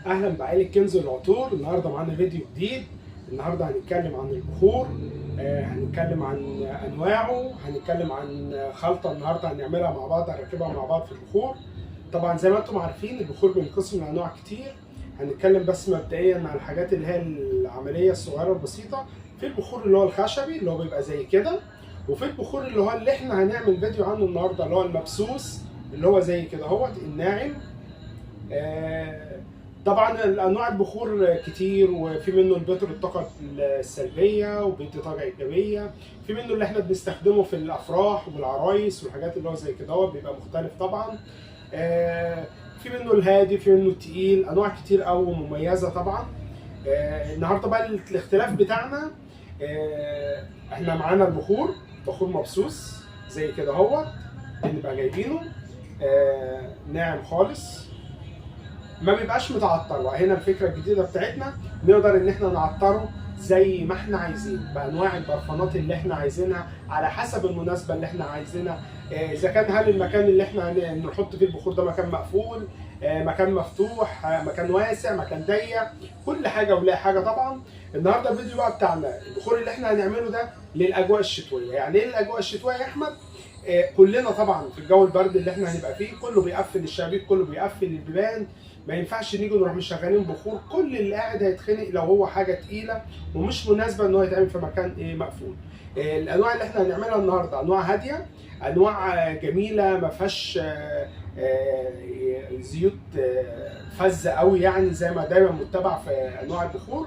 اهلا بعائله كنز العطور. النهارده معانا فيديو جديد. النهارده هنتكلم عن البخور، هنتكلم عن انواعه، هنتكلم عن خلطه النهارده هنعملها مع بعض، هنركبها مع بعض في البخور. طبعا زي ما انتم عارفين البخور بينقسم لانواع كتير. هنتكلم بس مبدئيا عن الحاجات اللي هي العمليه الصغيره البسيطه. في البخور اللي هو الخشبي اللي هو بيبقى زي كده، وفي البخور اللي احنا هنعمل فيديو عنه النهارده اللي هو المبسوس اللي هو زي كده اهوت الناعم. طبعا الانواع البخور كتير، وفي منه اللي بيطرد الطاقه السلبيه وبيدي طاقه ايجابيه. في منه اللي احنا بنستخدمه في الافراح والعرايس والحاجات اللي هو زي كده هو بيبقى مختلف طبعا. في منه الهادي، في منه التقيل، انواع كتير قوي ومميزه طبعا. النهارده بقى الاختلاف بتاعنا، احنا معانا البخور بخور مبسوس زي كده هو بنبقى جايبينه ناعم خالص، ما بيبقاش متعطر. وهنا الفكره الجديده بتاعتنا نقدر ان احنا نعطره زي ما احنا عايزين بانواع البرفانات اللي احنا عايزينها على حسب المناسبه اللي احنا عايزينها. اذا كان هل المكان اللي احنا نحط فيه البخور ده مكان مقفول، مكان مفتوح، مكان واسع، مكان ضيق، كل حاجه ولها حاجه طبعا. النهارده الفيديو بقى بتاعنا البخور اللي احنا هنعمله ده للاجواء الشتويه. يعني ايه الاجواء الشتويه يا احمد؟ كلنا طبعا في الجو البرد اللي احنا هنبقى فيه كله بيقفل الشبابيك، كله بيقفل البيبان، ما ينفعش نيجي نروح مشغلين بخور. كل اللي قاعد هيتخنق لو هو حاجه تقيله ومش مناسبه ان هو يتعمل في مكان مقفول. الانواع اللي احنا هنعملها النهارده انواع هاديه، انواع جميله ما فيهاش زيوت فزه قوي، يعني زي ما دايما متبع في انواع البخور.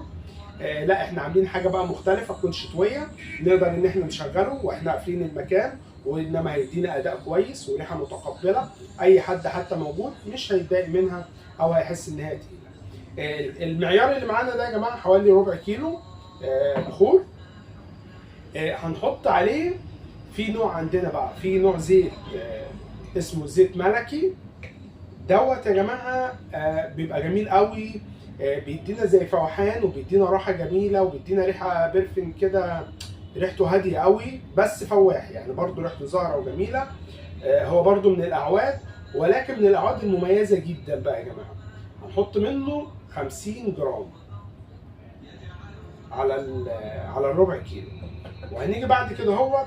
لا احنا عاملين حاجه بقى مختلفه تكون شتويه، نقدر ان احنا نشغله واحنا قافلين المكان، وانما هيدينا اداء كويس وريحه متقبله. اي حد حتى موجود مش هيتضايق منها او هيحس ان هي تقيله. المعيار اللي معانا ده يا جماعه حوالي ربع كيلو بخور. هنحط عليه في نوع عندنا بقى، في نوع زيت اسمه زيت ملكي دوت يا جماعه. بيبقى جميل قوي، بيدينا زي فوحان وبيدينا راحه جميله وبيدينا ريحه بيرفن كده، ريحته هاديه قوي بس فواح، يعني برضو ريحته زهره وجميله. هو برضو من الاعواد، ولكن من الاعواد المميزه جدا بقى يا جماعه. هنحط منه 50 جرام على الربع كيلو. وهنيجي بعد كده هو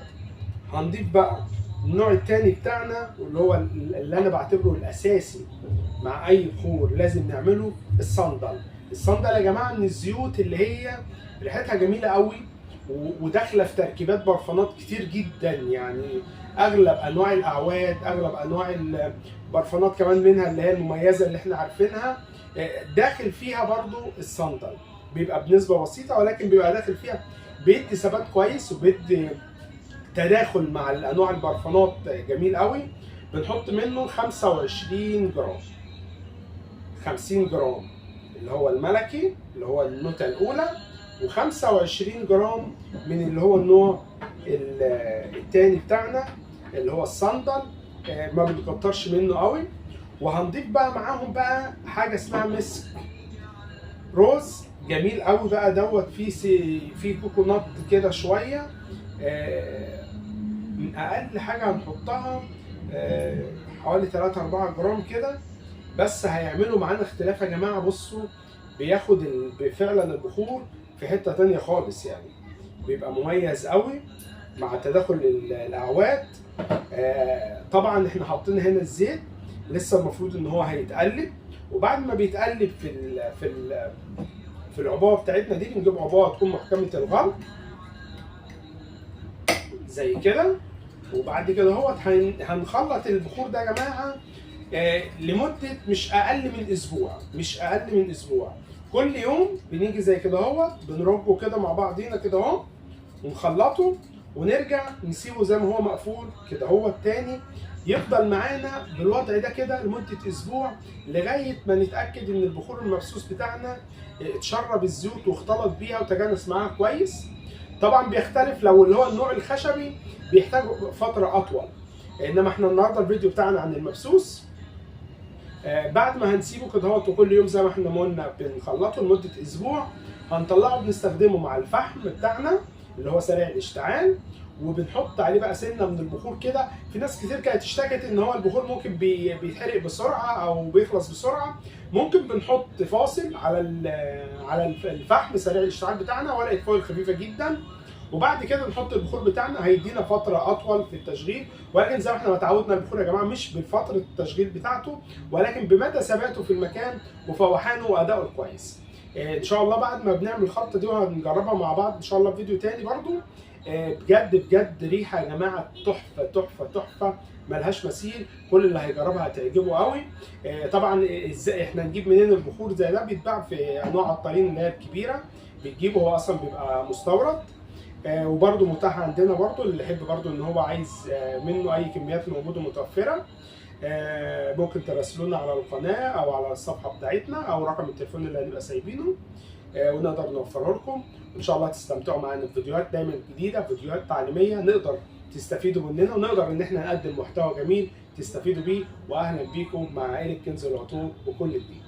هنضيف بقى النوع التاني بتاعنا واللي هو اللي انا بعتبره الاساسي مع اي بخور لازم نعمله، الصندل. الصندل يا جماعه من الزيوت اللي هي ريحتها جميله قوي وداخله في تركيبات برفانات كتير جدا. يعني اغلب انواع الاعواد، اغلب انواع البرفانات كمان منها اللي هي المميزه اللي احنا عارفينها، داخل فيها برضو الصندل. بيبقى بنسبه بسيطه ولكن بيبقى داخل فيها، بيدي ثبات كويس وبيدي تداخل مع الانواع البرفانات جميل قوي. بنحط منه 25 جرام، 50 جرام اللي هو الملكي اللي هو النوتة الاولى، و25 جرام من اللي هو النوع التاني بتاعنا اللي هو الصندل. ما بنكترش منه قوي. وهنضيف بقى معاهم بقى حاجه اسمها مسك روز جميل قوي بقى دوت، فيه كوكونات كده شويه. من اقل حاجه هنحطها حوالي 3 4 جرام كده، بس هيعملوا معانا اختلاف يا جماعه. بصوا بياخد فعلا البخور في حته تانية خالص، يعني بيبقى مميز قوي مع تداخل الاعواد. طبعا احنا حاطين هنا الزيت لسه المفروض ان هو هيتقلب، وبعد ما بيتقلب في العبوه بتاعتنا دي بنجيب عبوه تكون محكمه الغلق زي كده. وبعد كده هنخلط البخور ده يا جماعه لمده مش اقل من اسبوع، مش اقل من اسبوع. كل يوم بنيجي زي كده اهو بنربه كده مع بعضينا كده اهو ونخلطه، ونرجع نسيبه زي ما هو مقفول كده هو التاني، يفضل معانا بالوضع ده كده لمده اسبوع لغايه ما نتاكد ان البخور المبسوس بتاعنا اتشرب الزيوت واختلط بيها وتجانس معاها كويس. طبعا بيختلف، لو اللي هو النوع الخشبي بيحتاج فتره اطول، انما احنا النهارده الفيديو بتاعنا عن المبسوس. بعد ما هنسيبه كده اهوت وكل يوم زي ما احنا ما قلنا بنخلطه لمده اسبوع، هنطلعه بنستخدمه مع الفحم بتاعنا اللي هو سريع الاشتعال، وبنحط عليه بقى سنه من البخور كده. في ناس كتير كانت اشتكت ان هو البخور ممكن بيتحرق بسرعه او بيخلص بسرعه. ممكن بنحط فاصل على الفحم سريع الاشتعال بتاعنا، ورقه فويل خفيفه جدا، وبعد كده نحط البخور بتاعنا. هيدينا فتره اطول في التشغيل، ولكن زي ما احنا اتعودنا البخور يا جماعه مش بفتره التشغيل بتاعته، ولكن بمدى ثباته في المكان وفوحانه وادائه الكويس. ان شاء الله بعد ما بنعمل الخلطه دي وهنجربها مع بعض ان شاء الله في فيديو تاني برضو. بجد بجد ريحه يا جماعه تحفه تحفه تحفه ملهاش مثيل. كل اللي هيجربها هتعجبه قوي. طبعا ازاي احنا نجيب منين البخور زي ده؟ بيتباع في انواع عطارين اللي هي الكبيره، بتجيبه، هو اصلا بيبقى مستورد. وبرده متاح عندنا برده اللي يحب برده ان هو عايز منه اي كميات موجوده متوفره. ممكن تراسلونا على القناه او على الصفحه بتاعتنا او رقم التليفون اللي هنبقى سايبينه، ونقدر نوفره لكم. ان شاء الله تستمتعوا معانا بفيديوهات دايما جديده، فيديوهات تعليميه نقدر تستفيدوا مننا، ونقدر ان احنا نقدم محتوى جميل تستفيدوا بيه. واهلا بيكم مع عائله كنز العطور وكل جديد.